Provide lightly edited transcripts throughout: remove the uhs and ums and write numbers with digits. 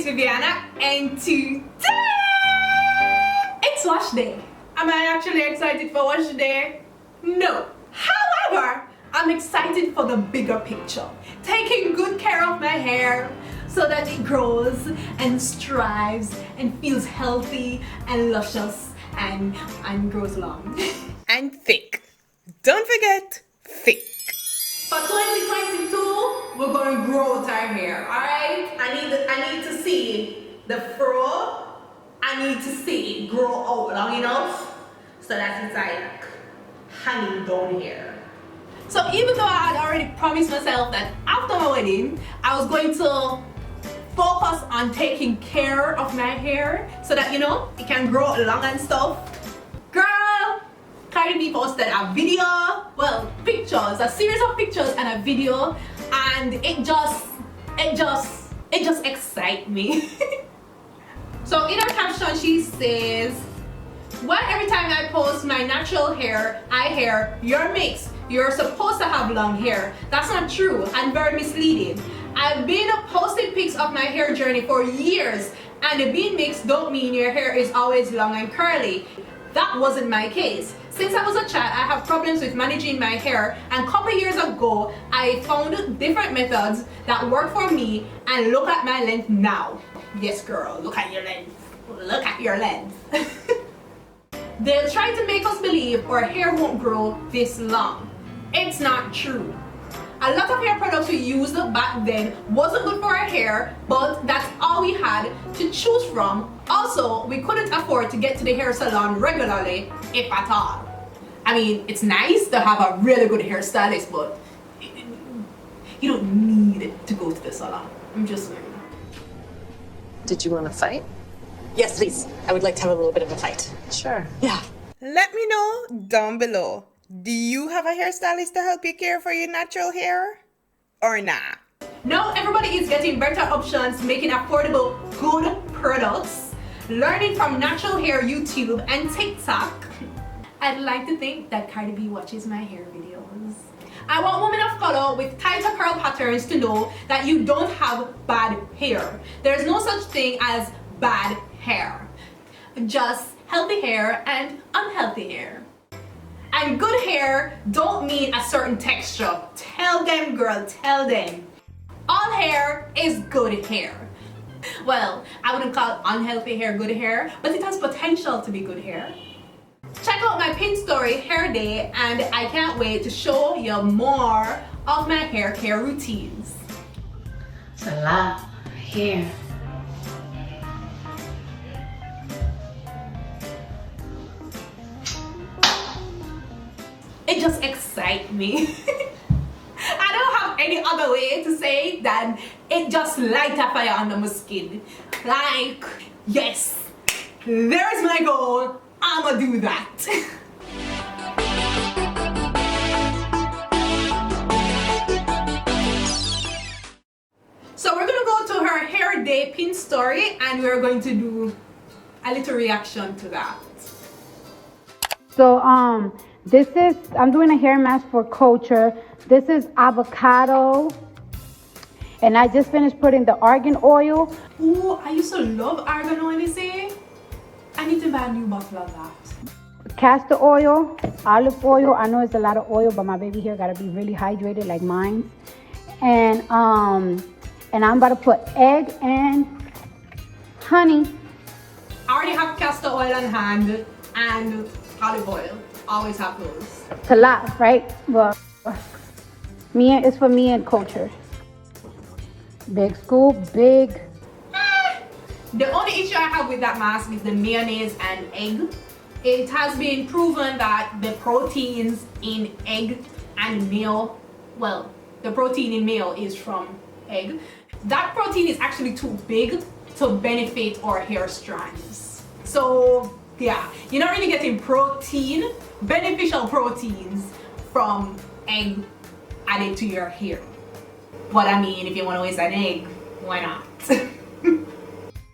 is Viviana, and today it's wash day. Am I actually excited for wash day? No. However, I'm excited for the bigger picture. Taking good care of my hair so that it grows and strives and feels healthy and luscious and grows long. And thick. Don't forget, thick. For 2022, we're going to grow out our hair, alright? I need to see the fro. I need to see it grow out long enough so that it's like hanging down here. So even though I had already promised myself that after my wedding, I was going to focus on taking care of my hair so that, you know, it can grow long and stuff. Girl, Cardi B posted a video, well, pictures, a series of pictures and a video, and it just excites me. So in her caption she says, "Why every time I post my natural hair, I hear you're mixed, you're supposed to have long hair. That's not true and very misleading. I've been posting pics of my hair journey for years, and being mixed don't mean your hair is always long and curly. That wasn't my case. Since I was a child, I have problems with managing my hair, and a couple years ago, I found different methods that work for me, and look at my length now." Yes, girl, look at your length. Look at your length. They'll try to make us believe our hair won't grow this long. It's not true. A lot of hair products we used back then wasn't good for our hair, but that's all we had to choose from. Also, we couldn't afford to get to the hair salon regularly, if at all. I mean, it's nice to have a really good hairstylist, but you don't need to go to the salon. I'm just saying. Did you want to fight? Yes, please. I would like to have a little bit of a fight. Sure. Yeah. Let me know down below. Do you have a hairstylist to help you care for your natural hair? Or nah? Now everybody is getting better options, making affordable, good products, learning from natural hair YouTube and TikTok. I'd like to think that Cardi B watches my hair videos. I want women of color with tighter curl patterns to know that you don't have bad hair. There's no such thing as bad hair. Just healthy hair and unhealthy hair. And good hair don't mean a certain texture. Tell them, girl, tell them. All hair is good hair. Well, I wouldn't call unhealthy hair good hair, but it has potential to be good hair. Check out my pin story, Hair Day, and I can't wait to show you more of my hair care routines. It's a lot of hair. It just excites me. I don't have any other way to say it than it just lights a fire under my skin. Like, yes, there's my goal. I'ma do that. So we're gonna go to her Hair Day pin story and we're going to do a little reaction to that. So this is, I'm doing a hair mask for Culture. This is avocado. And I just finished putting the argan oil. Ooh, I used to love argan oil, you see? I need to buy a new bottle of that. Castor oil, olive oil. I know it's a lot of oil, but my baby hair gotta be really hydrated like mine. And I'm about to put egg and honey. I already have castor oil on hand and olive oil. Always have those. It's a lot, right? Well, it's for me and Culture. Big scoop, big. The only issue I have with that mask is the mayonnaise and egg. It has been proven that the proteins in egg and mayo, well, the protein in mayo is from egg. That protein is actually too big to benefit our hair strands. So yeah, you're not really getting protein, beneficial proteins from egg added to your hair. But I mean, if you want to waste an egg, why not?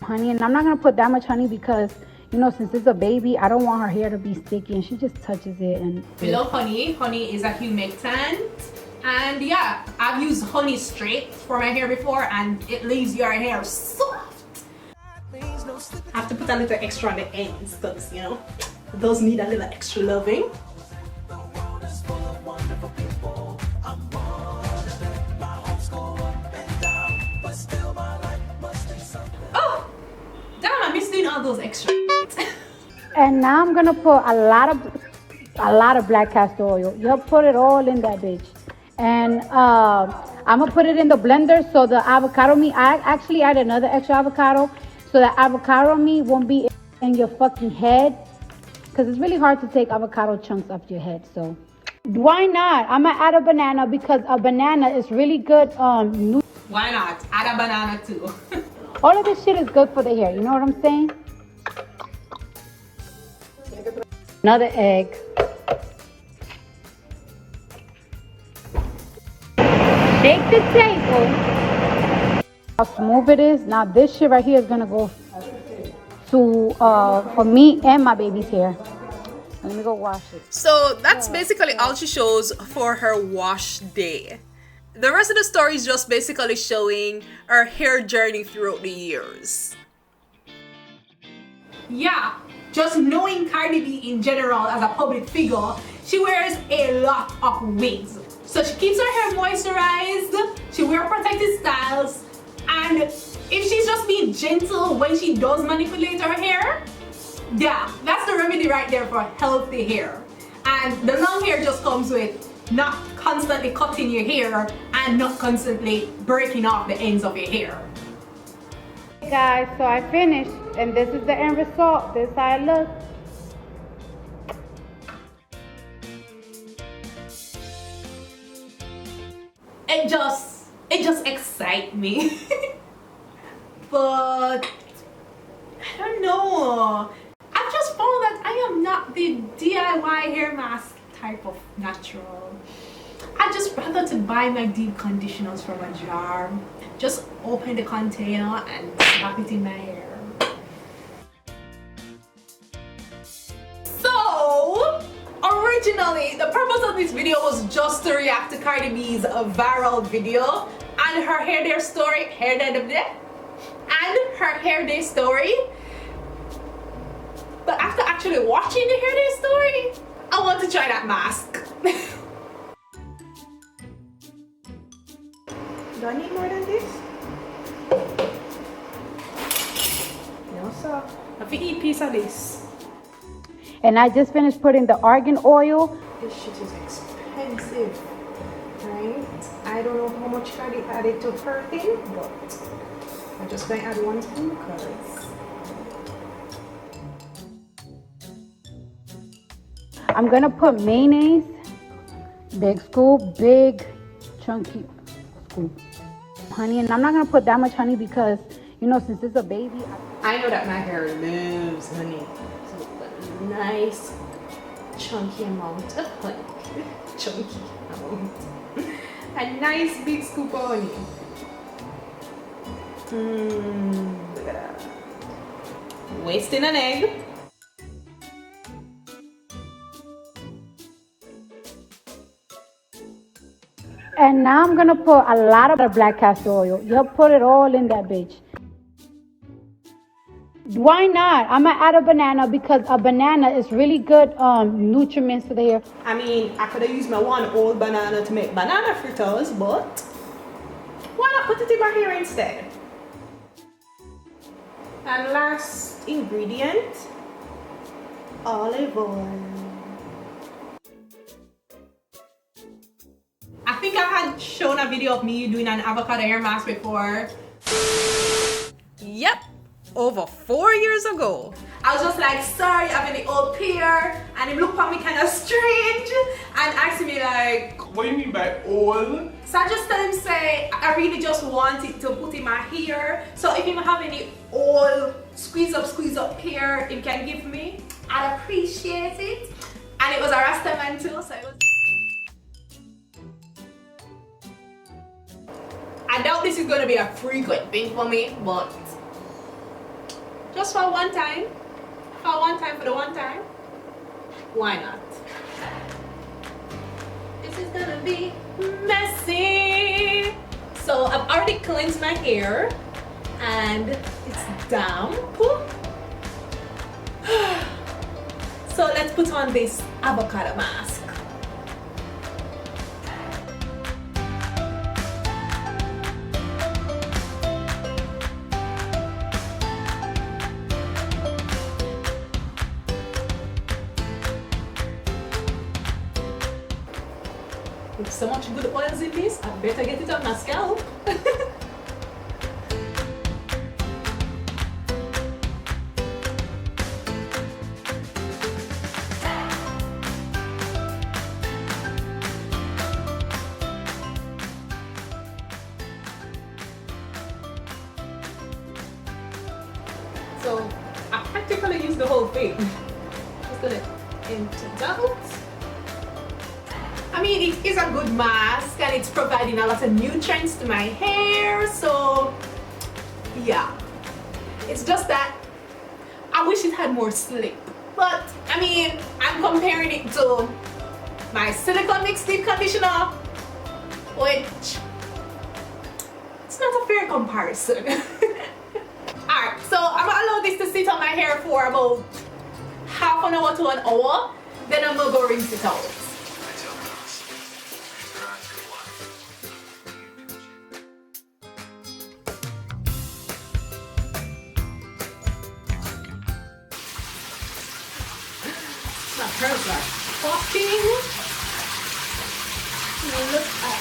Honey, and I'm not gonna put that much honey because, you know, since it's a baby, I don't want her hair to be sticky and she just touches it. And we love honey. Honey is a humectant, and yeah, I've used honey straight for my hair before and it leaves your hair soft. I have to put a little extra on the ends because, you know, those need a little extra loving. Oh, damn, I miss doing all those extra. And now I'm gonna put a lot of black castor oil. You'll put it all in that bitch. And I'm gonna put it in the blender so the avocado meat, I actually add another extra avocado so that avocado meat won't be in your fucking head. Because it's really hard to take avocado chunks off your head. So why not? I'm gonna add a banana because a banana is really good. Why not? Add a banana too. All of this shit is good for the hair. You know what I'm saying? Another egg. Shake the table. How smooth it is. Now this shit right here is gonna go to for me and my baby's hair. Let me go wash it. So that's basically all she shows for her wash day. The rest of the story is just basically showing her hair journey throughout the years. Yeah, just knowing Cardi B in general as a public figure, she wears a lot of wigs. So she keeps her hair moisturized, she wears protective styles, and if she's just being gentle when she does manipulate her hair, yeah, that's the remedy right there for healthy hair. And the long hair just comes with not constantly cutting your hair and not constantly breaking off the ends of your hair. Hey guys, so I finished and this is the end result. This is how it looks. It just excites me. But I don't know. I've just found that I am not the DIY hair mask type of natural. I just rather to buy my deep conditioners from a jar. Just open the container and slap it in my hair. So, originally, the purpose of this video was just to react to Cardi B's viral video and her hair day story, story. But after actually watching the hair day story, I want to try that mask. Do I need more than this? No, sir. I think eat a piece of this. And I just finished putting the argan oil. This shit is expensive, right? I don't know how much Cardi added to her thing, but I'm just going to add 1 spoon because I'm gonna put mayonnaise, big scoop, big chunky scoop, honey, and I'm not gonna put that much honey because, you know, since it's a baby. I know that my hair loves honey. So a nice chunky amount of honey. Chunky amount. A nice big scoop of honey. Look at that. Wasting an egg. And now I'm gonna put a lot of black castor oil. You'll put it all in that bitch. Why not? I'm gonna add a banana because a banana is really good nutriments for the hair. I mean, I could have used my one old banana to make banana fritters, but why not put it in my hair instead? And last ingredient, olive oil. I think I had shown a video of me doing an avocado hair mask before. Yep, over 4 years ago. I was just like, sorry, I have any old peer, and he looked at me kind of strange and asked me like, what do you mean by old? so I just tell him, say, I really just want it to put in my hair. So if you have any old squeeze up hair you can give me, I'd appreciate it. And it was a Rasta man too, so it was. I doubt this is gonna be a frequent thing for me, but just for one time, for the one time, why not? This is gonna be messy. So I've already cleansed my hair and it's damp. So let's put on this avocado mask. With so much good oils in this, I better get it on my scalp. So I practically use the whole thing. Just gonna empty it out. I mean, it is a good mask and it's providing a lot of nutrients to my hair, so yeah. It's just that I wish it had more slip. But I mean, I'm comparing it to my silicone mixed deep conditioner, which it's not a fair comparison. Alright, so I'm gonna allow this to sit on my hair for about half an hour to an hour, then I'm gonna go rinse it out. My curls are popping. Look at that.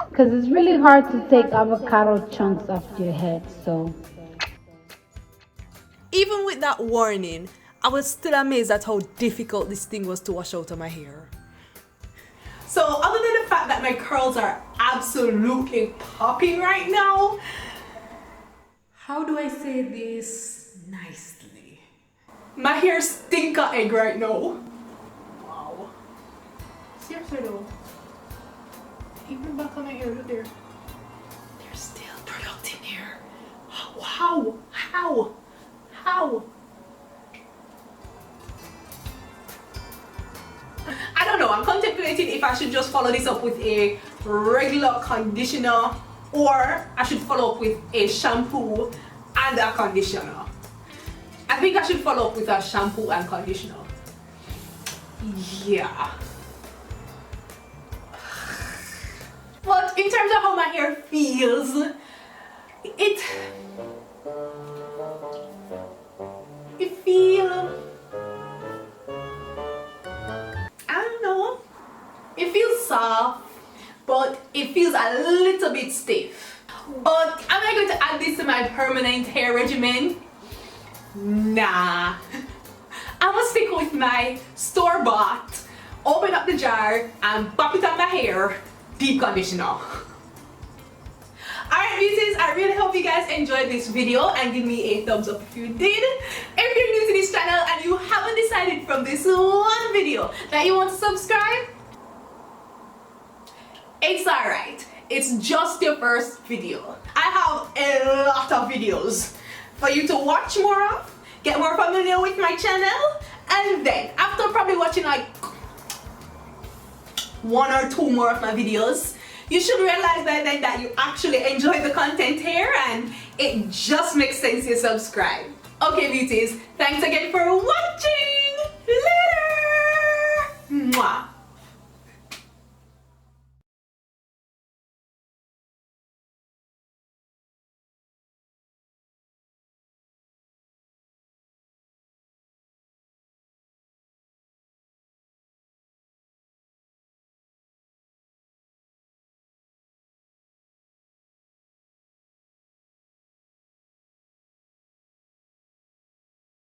Because it's really hard to take avocado chunks off your head, so. Even with that warning, I was still amazed at how difficult this thing was to wash out of my hair. So other than the fact that my curls are absolutely popping right now, how do I say this nicely? My hair stinks of egg right now. Wow. Seriously though. Even back on my hair, look there. There's still product in here. How? I don't know. I'm contemplating if I should just follow this up with a regular conditioner or I should follow up with a shampoo and a conditioner. I think I should follow up with a shampoo and conditioner. Yeah. But in terms of how my hair feels, it feels, I don't know, it feels soft, but it feels a little bit stiff. But am I going to add this to my permanent hair regimen? Nah. I'm gonna stick with my store-bought, open up the jar and pop it on my hair deep conditioner. Alright beauties, I really hope you guys enjoyed this video and give me a thumbs up if you did. If you're new to this channel and you haven't decided from this one video that you want to subscribe, it's alright. It's just your first video. I have a lot of videos for you to watch more of, get more familiar with my channel, and then after probably watching like 1 or 2 more of my videos, you should realize by then that you actually enjoy the content here and it just makes sense you subscribe. Okay beauties, thanks again for watching.